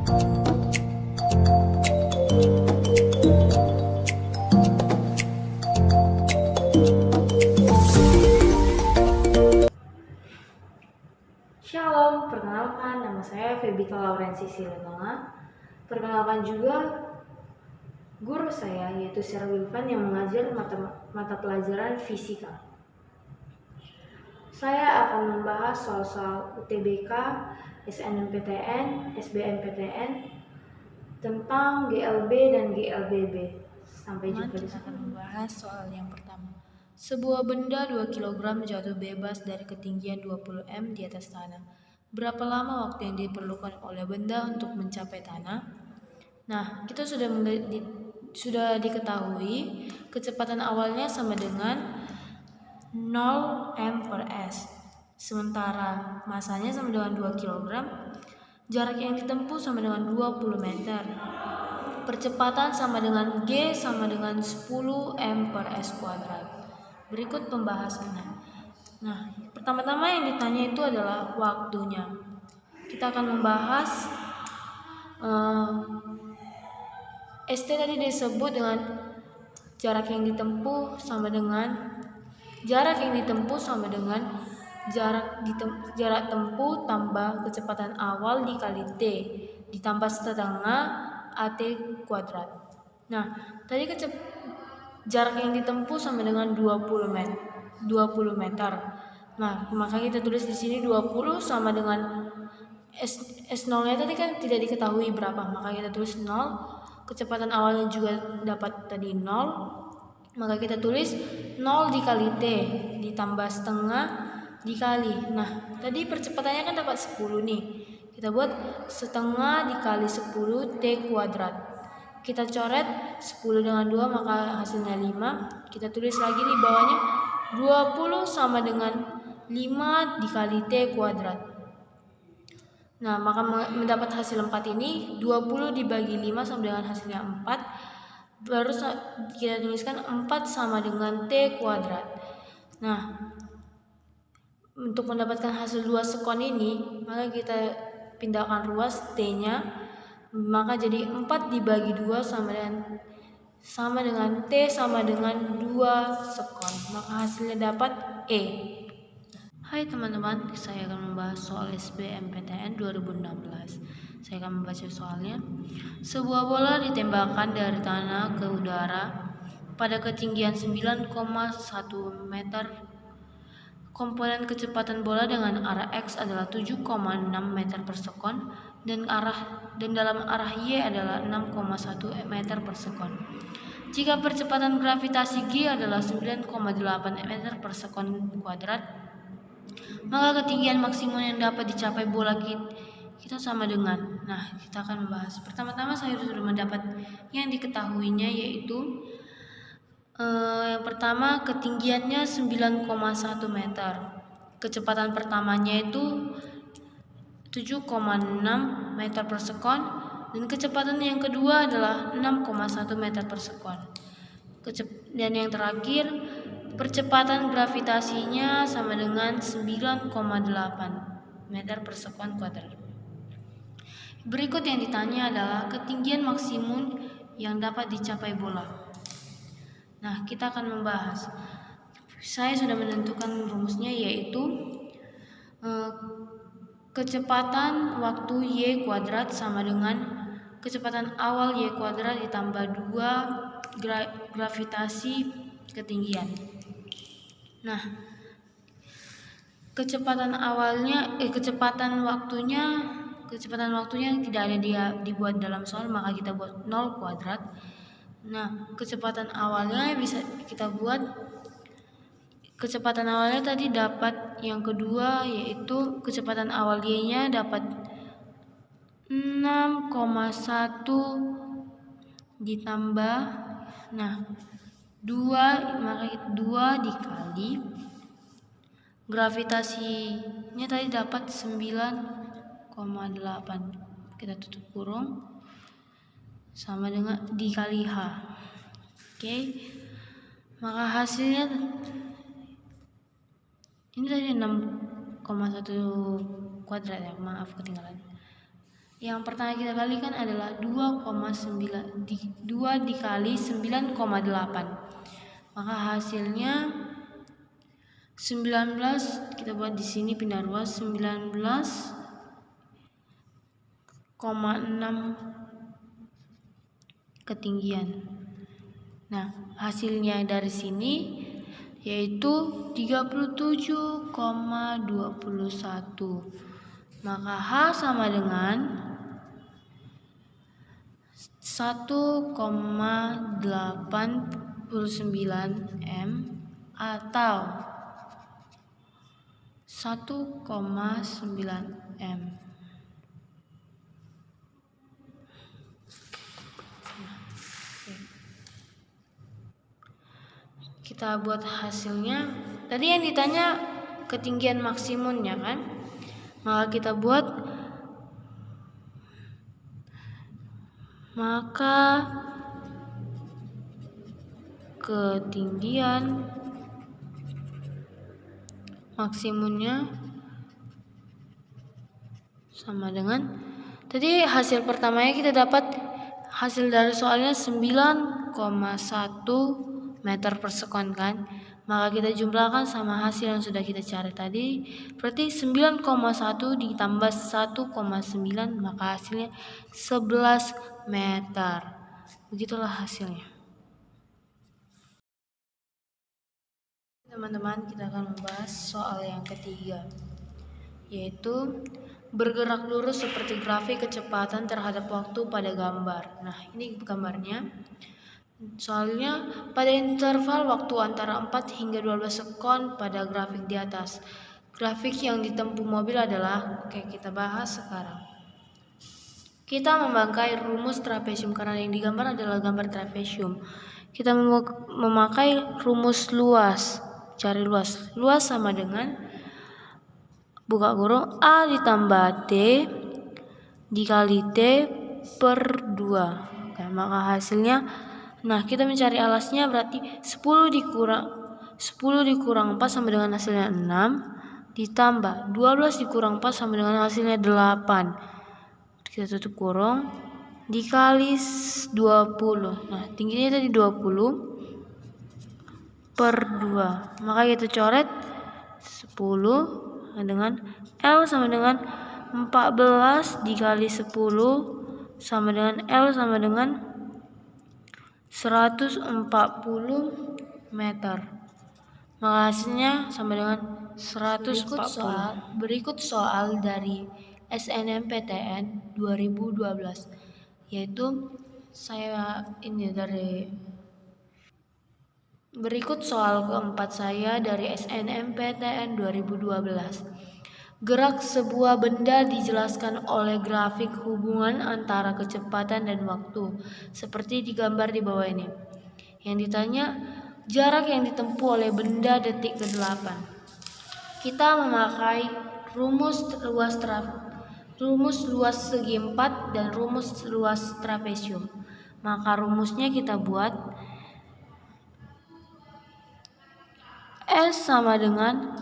Shalom, perkenalkan nama saya Febita Laurensi Siretonga. Perkenalkan juga guru saya yaitu Sir Wilvan yang mengajar mata pelajaran fisika. Saya akan membahas soal-soal UTBK, SNMPTN, SBMPTN tentang GLB dan GLBB. Sampai jumpa di Kita akan membahas soal yang pertama. Sebuah benda 2 kg jatuh bebas dari ketinggian 20 m di atas tanah. Berapa lama waktu yang diperlukan oleh benda untuk mencapai tanah? Nah, kita sudah diketahui kecepatan awalnya sama dengan 0 m per s. Sementara masanya sama dengan 2 kg, jarak yang ditempuh sama dengan 20 meter. Percepatan sama dengan G sama dengan 10 m per s kuadrat. Berikut pembahasannya. Nah, pertama-tama yang ditanya itu adalah waktunya. Kita akan membahas ST tadi disebut dengan jarak jarak tempuh tambah kecepatan awal dikali T ditambah setengah AT kuadrat. Nah, tadi jarak yang ditempuh sama dengan 20 meter. Nah, maka kita tulis di sini 20 sama dengan S0-nya tadi kan tidak diketahui berapa, maka kita tulis 0. Kecepatan awalnya juga dapat tadi 0. Maka kita tulis 0 dikali T ditambah setengah dikali. Nah, tadi percepatannya kan dapat 10 nih. Kita buat setengah dikali 10 T kuadrat. Kita coret 10 dengan 2 maka hasilnya 5. Kita tulis lagi di bawahnya 20 sama dengan 5 dikali T kuadrat. Nah, maka mendapat hasil 4 ini 20 dibagi 5 sama dengan hasilnya 4. Baru kita tuliskan 4 sama dengan T kuadrat. Nah, untuk mendapatkan hasil 2 sekon ini, maka kita pindahkan ruas T-nya, maka jadi 4 dibagi 2 sama dengan T sama dengan 2 sekon. Maka hasilnya dapat E. Hai teman-teman, saya akan membahas soal SBMPTN 2016. Saya akan membaca soalnya. Sebuah bola ditembakkan dari tanah ke udara pada ketinggian 9,1 meter. Komponen kecepatan bola dengan arah X adalah 7,6 meter per sekon dan dalam arah Y adalah 6,1 meter per sekon. Jika percepatan gravitasi G adalah 9,8 meter per sekon kuadrat, maka ketinggian maksimum yang dapat dicapai bola kita sama dengan. Nah, kita akan membahas. Pertama-tama saya sudah mendapat yang diketahuinya, yaitu yang pertama ketinggiannya 9,1 meter. Kecepatan pertamanya itu 7,6 meter per sekon dan kecepatan yang kedua adalah 6,1 meter per sekon. Dan yang terakhir percepatan gravitasinya sama dengan 9,8 meter per sekon kuadrat. Berikut yang ditanya adalah ketinggian maksimum yang dapat dicapai bola. Nah, kita akan membahas. Saya sudah menentukan rumusnya, yaitu kecepatan waktu Y kuadrat sama dengan kecepatan awal Y kuadrat ditambah 2 gravitasi ketinggian. Nah, kecepatan waktunya tidak ada dibuat dalam soal, maka kita buat 0 kuadrat. Nah, kecepatan awalnya bisa kita buat, kecepatan awalnya tadi dapat yang kedua, yaitu kecepatan awal Y-nya dapat 6,1 ditambah 2 dikali gravitasinya tadi dapat 9,8. Kita tutup kurung sama dengan dikali H. Oke. Maka hasilnya ini tadi 6,1 kuadrat ya, maaf ketinggalan. Yang pertama kita kalikan adalah 2 dikali 9,8. Maka hasilnya 19, kita buat di sini pindah ruas, 19,6 ketinggian. Nah, hasilnya dari sini yaitu 37,21. Maka H sama dengan 1,89 M atau 1,9 M. Kita buat hasilnya. Tadi yang ditanya ketinggian maksimumnya kan? Maka kita buat, maka ketinggian maksimumnya sama dengan, tadi hasil pertamanya kita dapat hasil dari soalnya 9,1 meter per sekon kan, maka kita jumlahkan sama hasil yang sudah kita cari tadi, berarti 9,1 ditambah 1,9, maka hasilnya 11 meter. Begitulah hasilnya. Teman-teman, kita akan membahas soal yang ketiga, yaitu bergerak lurus seperti grafik kecepatan terhadap waktu pada gambar. Nah, ini gambarnya. Soalnya pada interval waktu antara 4 hingga 12 sekon pada grafik di atas. Grafik yang ditempuh mobil adalah, oke, kita bahas sekarang. Kita memakai rumus trapesium karena yang digambar adalah gambar trapesium. Kita memakai rumus luas. Cari luas. Luas sama dengan buka kurung A ditambah T dikali T per 2. Oke, maka hasilnya, nah kita mencari alasnya berarti 10 dikurang 4 sama dengan hasilnya 6 ditambah 12 dikurang 4 sama dengan hasilnya 8. Kita tutup kurung dikali 20. Nah, tingginya tadi 20 per 2. Maka kita coret 10 dengan L sama dengan 14 dikali 10 sama dengan L sama dengan 140 meter. Maka hasilnya sama dengan 140. Berikut soal dari SNMPTN 2012, yaitu berikut soal keempat saya dari SNMPTN 2012. Gerak sebuah benda dijelaskan oleh grafik hubungan antara kecepatan dan waktu, seperti digambar di bawah ini. Yang ditanya, jarak yang ditempuh oleh benda detik ke-8. Kita memakai rumus luas segi 4 dan rumus luas trapesium. Maka rumusnya kita buat S sama dengan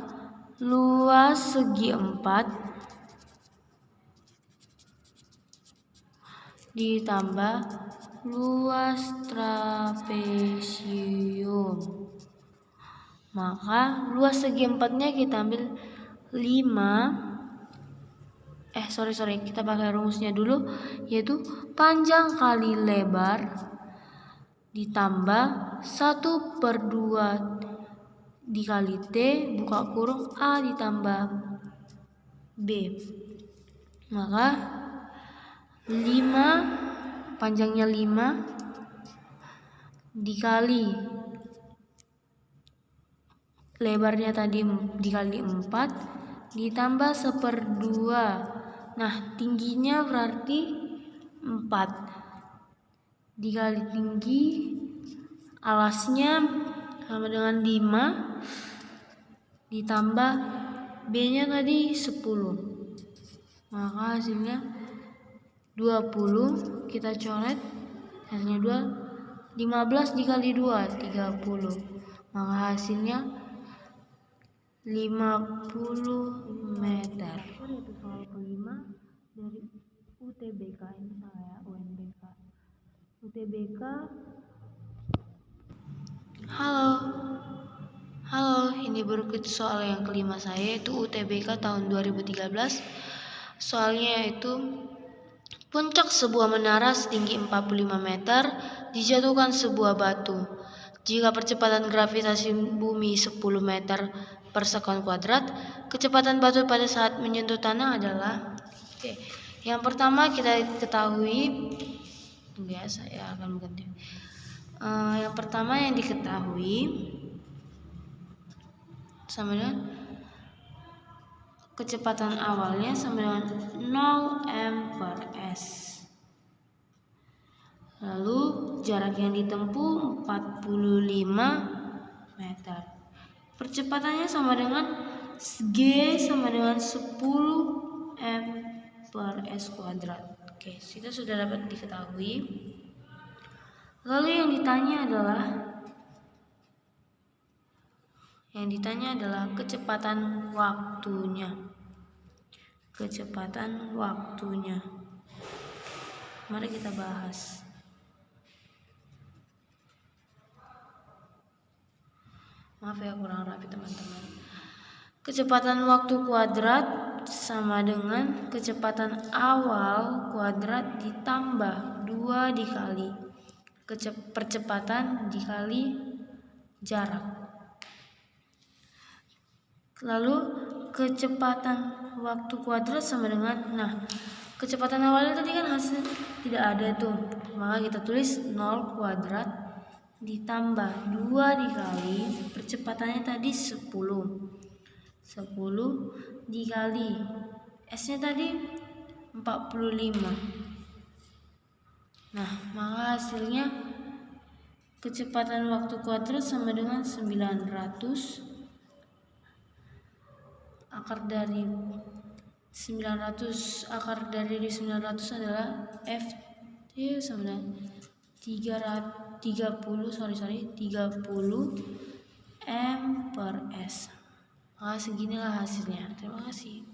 luas segi 4 ditambah luas trapesium. Maka luas segi 4-nya kita ambil 5. Kita pakai rumusnya dulu, yaitu panjang kali lebar ditambah 1/2 dikali T buka kurung A ditambah B. Maka 5, panjangnya 5 dikali lebarnya tadi dikali 4 ditambah 1/2. Nah, tingginya berarti 4 dikali tinggi alasnya sama dengan 5 ditambah B-nya tadi 10. Maka hasilnya 20. Kita coret hasilnya 2. 15 dikali 2 30. Maka hasilnya 50 meter. Soal kelima dari UTBK, ini salah ya, UNBK. UTBK. Halo, ini berikut soal yang kelima saya, yaitu UTBK tahun 2013. Soalnya yaitu puncak sebuah menara setinggi 45 meter dijatuhkan sebuah batu. Jika percepatan gravitasi bumi 10 meter per sekon kuadrat, kecepatan batu pada saat menyentuh tanah adalah... Yang pertama kita ketahui, saya akan mengganti. Yang pertama yang diketahui sama dengan kecepatan awalnya sama dengan 0 m per s. Lalu jarak yang ditempuh 45 meter. Percepatannya sama dengan G sama dengan 10 m per s kuadrat. Oke, kita sudah dapat diketahui. Lalu yang ditanya adalah kecepatan waktunya. Kecepatan waktunya. Mari kita bahas. Maaf ya, kurang rapi teman-teman. Kecepatan waktu kuadrat sama dengan kecepatan awal kuadrat ditambah 2 dikali percepatan dikali jarak. Lalu kecepatan waktu kuadrat sama dengan, kecepatan awalnya tadi kan hasil tidak ada tuh, maka kita tulis 0 kuadrat ditambah 2 dikali percepatannya tadi 10 dikali S nya tadi 45. Maka hasilnya kecepatan waktu kuadrat sama dengan 900 akar dari 900 adalah F sama dengan 30 M per S. Seginilah hasilnya. Terima kasih.